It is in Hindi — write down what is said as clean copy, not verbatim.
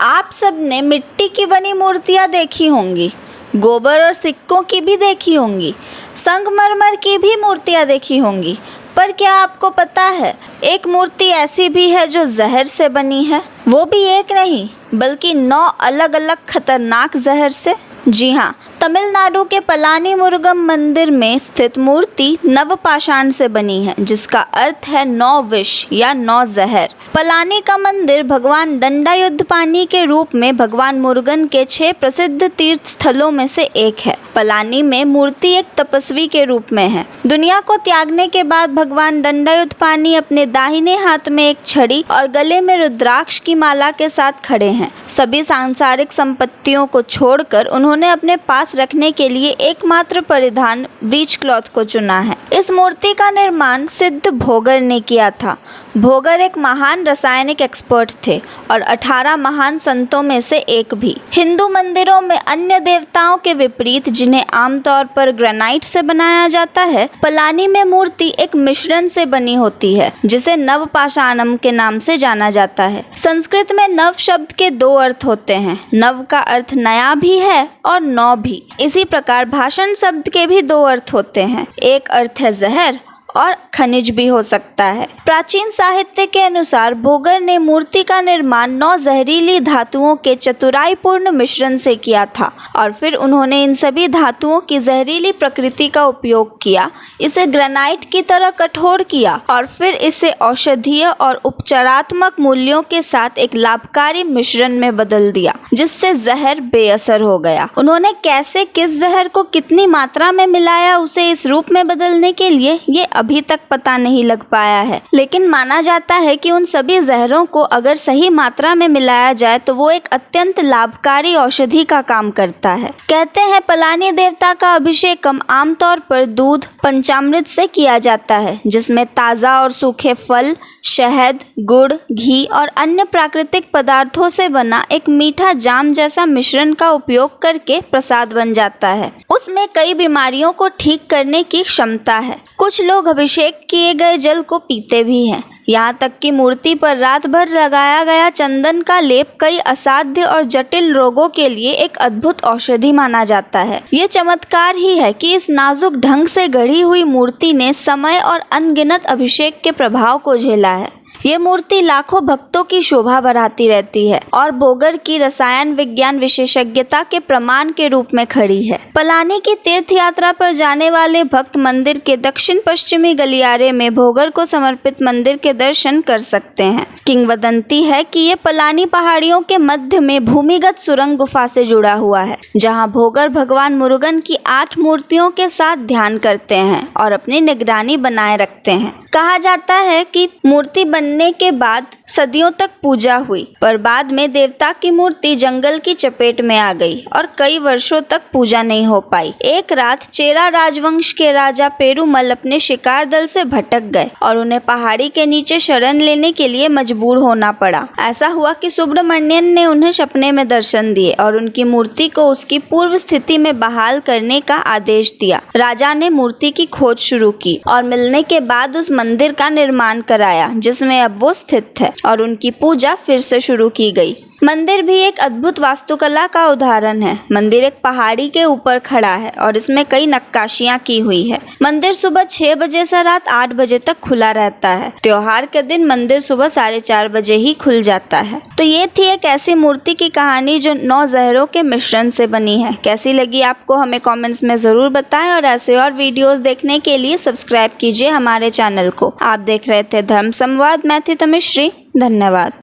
आप सबने मिट्टी की बनी मूर्तियाँ देखी होंगी, गोबर और सिक्कों की भी देखी होंगी, संगमरमर की भी मूर्तियाँ देखी होंगी। पर क्या आपको पता है, एक मूर्ति ऐसी भी है जो जहर से बनी है। वो भी एक नहीं बल्कि 9 अलग अलग खतरनाक जहर से। जी हाँ, तमिलनाडु के पलानी मुरुगन मंदिर में स्थित मूर्ति नवपाषाण से बनी है, जिसका अर्थ है 9 विष या 9 जहर। पलानी का मंदिर भगवान दंडायुधपाणि के रूप में भगवान मुरुगन के 6 प्रसिद्ध तीर्थ स्थलों में से एक है। पलानी में मूर्ति एक तपस्वी के रूप में है। दुनिया को त्यागने के बाद भगवान दंडायुधपाणि अपने दाहिने हाथ में एक छड़ी और गले में रुद्राक्ष की माला के साथ खड़े हैं। सभी सांसारिक संपत्तियों को छोड़कर उन्होंने अपने पास रखने के लिए एकमात्र परिधान ब्रीच क्लॉथ को चुना है। इस मूर्ति का निर्माण सिद्ध भोगर ने किया था। भोगर एक महान रासायनिक एक्सपर्ट थे और 18 महान संतों में से एक भी। हिंदू मंदिरों में अन्य देवताओं के विपरीत, जिन्हें आमतौर पर ग्रेनाइट से बनाया जाता है, पलानी में मूर्ति एक मिश्रण से बनी होती है, जिसे नवपाषाणम के नाम से जाना जाता है। संस्कृत में नव शब्द के 2 अर्थ होते हैं। नव का अर्थ नया भी है और 9 भी। इसी प्रकार भाषण शब्द के भी 2 अर्थ होते हैं। एक अर्थ है जहर और खनिज भी हो सकता है। प्राचीन साहित्य के अनुसार भोगर ने मूर्ति का निर्माण 9 जहरीली धातुओं के चतुराईपूर्ण मिश्रण से किया था और फिर उन्होंने इन सभी धातुओं की जहरीली प्रकृति का उपयोग किया, इसे ग्रेनाइट की तरह कठोर किया और फिर इसे औषधीय और उपचारात्मक मूल्यों के साथ एक लाभकारी मिश्रण में बदल दिया, जिससे जहर बेअसर हो गया। उन्होंने कैसे किस जहर को कितनी मात्रा में मिलाया उसे इस रूप में बदलने के लिए, ये अभी तक पता नहीं लग पाया है, लेकिन माना जाता है कि उन सभी जहरों को अगर सही मात्रा में मिलाया जाए तो वो एक अत्यंत लाभकारी औषधि का काम करता है। कहते हैं पलानी देवता का अभिषेकम आमतौर पर दूध पंचामृत से किया जाता है, जिसमें ताज़ा और सूखे फल, शहद, गुड़, घी और अन्य प्राकृतिक पदार्थों से बना एक मीठा जाम जैसा मिश्रण का उपयोग करके प्रसाद बन जाता है। उसमें कई बीमारियों को ठीक करने की क्षमता है। कुछ लोग अभिषेक किए गए जल को पीते भी हैं। यहाँ तक कि मूर्ति पर रात भर लगाया गया चंदन का लेप कई असाध्य और जटिल रोगों के लिए एक अद्भुत औषधि माना जाता है। ये चमत्कार ही है कि इस नाजुक ढंग से गढ़ी हुई मूर्ति ने समय और अनगिनत अभिषेक के प्रभाव को झेला है। ये मूर्ति लाखों भक्तों की शोभा बढ़ाती रहती है और भोगर की रसायन विज्ञान विशेषज्ञता के प्रमाण के रूप में खड़ी है। पलानी की तीर्थ यात्रा पर जाने वाले भक्त मंदिर के दक्षिण पश्चिमी गलियारे में भोगर को समर्पित मंदिर के दर्शन कर सकते हैं। किंवदंती है कि ये पलानी पहाड़ियों के मध्य में भूमिगत सुरंग गुफा से जुड़ा हुआ है, जहाँ भोगर भगवान मुरुगन की 8 मूर्तियों के साथ ध्यान करते हैं और अपनी निगरानी बनाए रखते हैं। कहा जाता है कि मूर्ति बनने के बाद सदियों तक पूजा हुई, पर बाद में देवता की मूर्ति जंगल की चपेट में आ गई और कई वर्षों तक पूजा नहीं हो पाई। एक रात चेरा राजवंश के राजा पेरुमल अपने शिकार दल से भटक गए और उन्हें पहाड़ी के नीचे शरण लेने के लिए मजबूर होना पड़ा। ऐसा हुआ कि सुब्रमण्यन ने उन्हें सपने में दर्शन दिए और उनकी मूर्ति को उसकी पूर्व स्थिति में बहाल करने का आदेश दिया। राजा ने मूर्ति की खोज शुरू की और मिलने के बाद उस मंदिर का निर्माण कराया, जिसमें अब वो स्थित है, और उनकी पूजा फिर से शुरू की गई। मंदिर भी एक अद्भुत वास्तुकला का उदाहरण है। मंदिर एक पहाड़ी के ऊपर खड़ा है और इसमें कई नक्काशियां की हुई है। मंदिर सुबह 6 बजे से रात 8 बजे तक खुला रहता है। त्योहार के दिन मंदिर सुबह 4:30 बजे ही खुल जाता है। तो ये थी एक ऐसी मूर्ति की कहानी जो 9 जहरों के मिश्रण से बनी है। कैसी लगी आपको, हमें कॉमेंट्स में ज़रूर बताएं और ऐसे और वीडियोज़ देखने के लिए सब्सक्राइब कीजिए हमारे चैनल को। आप देख रहे थे धर्म संवाद। मैं थी तमिश्री। धन्यवाद।